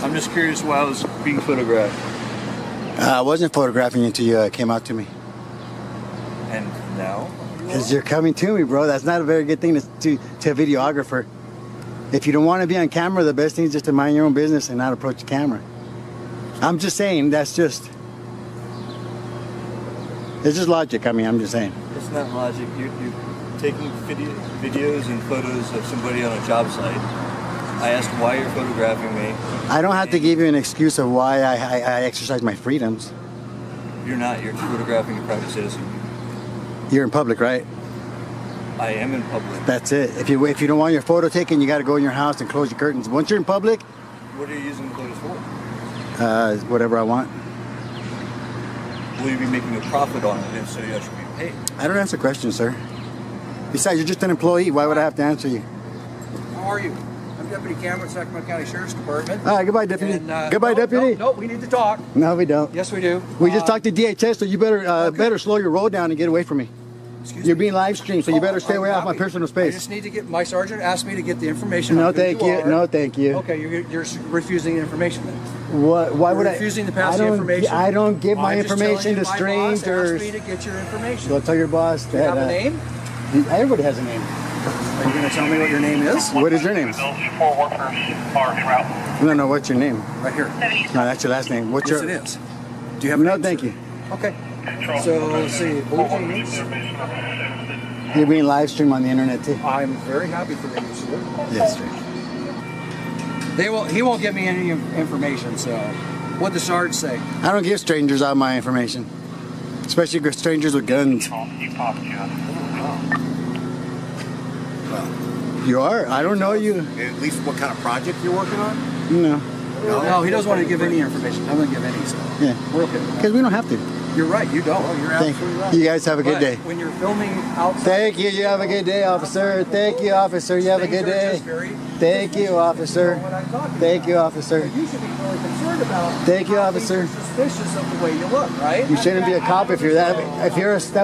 I'm just curious why I was being photographed. I wasn't photographing you until you came out to me. And now? Because you're coming to me, bro. That's not a very good thing to a videographer. If you don't want to be on camera, the best thing is just to mind your own business and not approach the camera. I'm just saying, it's just logic. I mean, I'm just saying. It's not logic. You're taking videos and photos of somebody on a job site. I asked why you're photographing me. I don't have to give you an excuse of why I exercise my freedoms. You're not. You're photographing a private citizen. You're in public, right? I am in public. That's it. If you don't want your photo taken, you got to go in your house and close your curtains. Once you're in public, what are you using the photos for? Whatever I want. Will you be making a profit on it? If so, I should be paid. I don't answer questions, sir. Besides, you're just an employee. Why would I have to answer you? How are you? I'm Deputy Cameron, Sacramento County Sheriff's Department. All right, goodbye, Deputy. And, goodbye, Deputy. No, we need to talk. No, we don't. Yes, we do. We just talked to DHS, so you better slow your roll down and get away from me. You're being live streamed, so you better stay away off my personal space. I just need to get, my sergeant asked me to get the information. No, thank you. No, thank you. Okay, you're refusing the information then. What? Why would I? Refusing to pass the information. I don't give my information to strangers. My boss asked me to get your information. Go tell your boss that. Do you have a name? Everybody has a name. Are you going to tell me what your name is? What is your name? No, what's your name? Right here. No, that's your last name. What's yes, your? it is. Do you have a No, name, thank sir? you. Okay. So, let's see. Bluejeans. You're being live streamed on the internet too. I'm very happy for you, sir. Yes, sir. He won't give me any information, so what'd the sergeant say? I don't give strangers out my information. Especially strangers with guns. You are? I don't know you. At least what kind of project you're working on? No. No, he doesn't want to give any information. I'm going to give any, so Yeah. we're okay. Because we don't have to. You're right, you don't. You're Thank absolutely you. right. You guys have a good But day. when you're filming outside... Thank you. You have a good day, officer. Thank you, officer. You have a good day. Thank you, officer. Thank you, officer. You should be really concerned about... Thank you, how officer. things are suspicious of the way you look, right? You shouldn't be a cop if you're that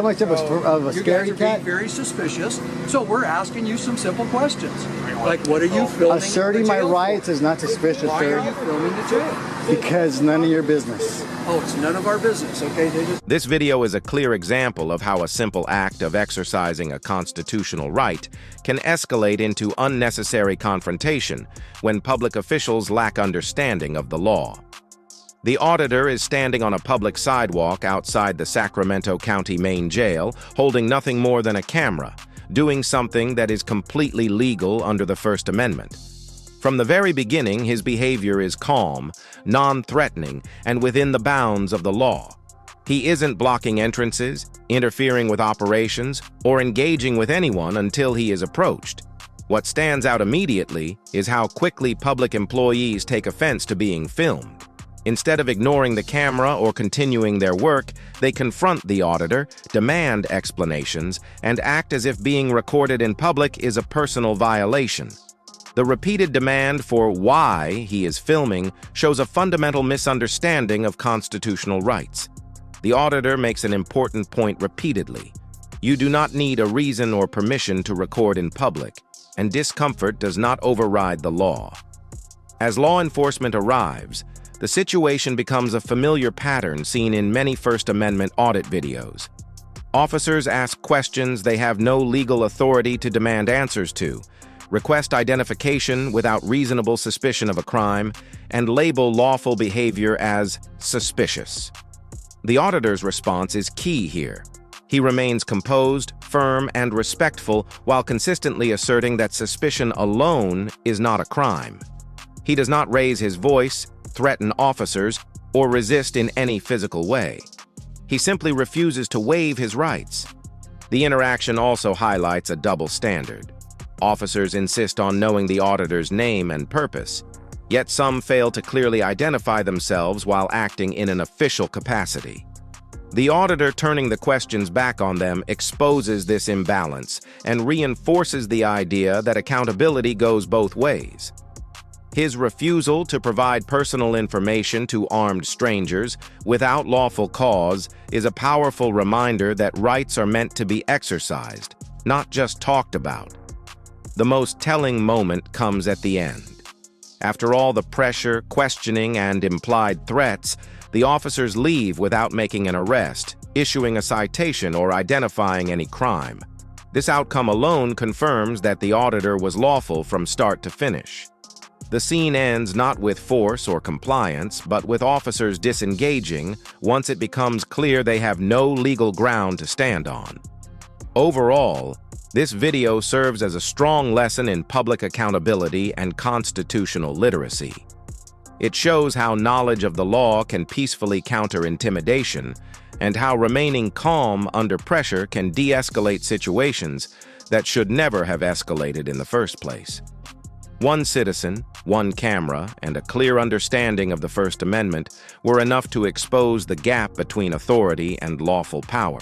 much of a You scary guys are cat. being very suspicious, so we're asking you some simple questions. Like, what are you filming Asserting the my jail rights for? is not suspicious, Why are you sir. filming the jail? Because none of your business. Oh, it's none of our business, okay? This video is a clear example of how a simple act of exercising a constitutional right can escalate into unnecessary confrontation when public officials lack understanding of the law. The auditor is standing on a public sidewalk outside the Sacramento County Main Jail, holding nothing more than a camera, doing something that is completely legal under the First Amendment. From the very beginning, his behavior is calm, non-threatening, and within the bounds of the law. He isn't blocking entrances, interfering with operations, or engaging with anyone until he is approached. What stands out immediately is how quickly public employees take offense to being filmed. Instead of ignoring the camera or continuing their work, they confront the auditor, demand explanations, and act as if being recorded in public is a personal violation. The repeated demand for why he is filming shows a fundamental misunderstanding of constitutional rights. The auditor makes an important point repeatedly. You do not need a reason or permission to record in public, and discomfort does not override the law. As law enforcement arrives, the situation becomes a familiar pattern seen in many First Amendment audit videos. Officers ask questions they have no legal authority to demand answers to, request identification without reasonable suspicion of a crime, and label lawful behavior as suspicious. The auditor's response is key here. He remains composed, firm, and respectful while consistently asserting that suspicion alone is not a crime. He does not raise his voice, threaten officers, or resist in any physical way. He simply refuses to waive his rights. The interaction also highlights a double standard. Officers insist on knowing the auditor's name and purpose, yet some fail to clearly identify themselves while acting in an official capacity. The auditor turning the questions back on them exposes this imbalance and reinforces the idea that accountability goes both ways. His refusal to provide personal information to armed strangers without lawful cause is a powerful reminder that rights are meant to be exercised, not just talked about. The most telling moment comes at the end. After all the pressure, questioning, and implied threats, the officers leave without making an arrest, issuing a citation, or identifying any crime. This outcome alone confirms that the auditor was lawful from start to finish. The scene ends not with force or compliance, but with officers disengaging once it becomes clear they have no legal ground to stand on. Overall, this video serves as a strong lesson in public accountability and constitutional literacy. It shows how knowledge of the law can peacefully counter intimidation, and how remaining calm under pressure can de-escalate situations that should never have escalated in the first place. One citizen, one camera, and a clear understanding of the First Amendment were enough to expose the gap between authority and lawful power.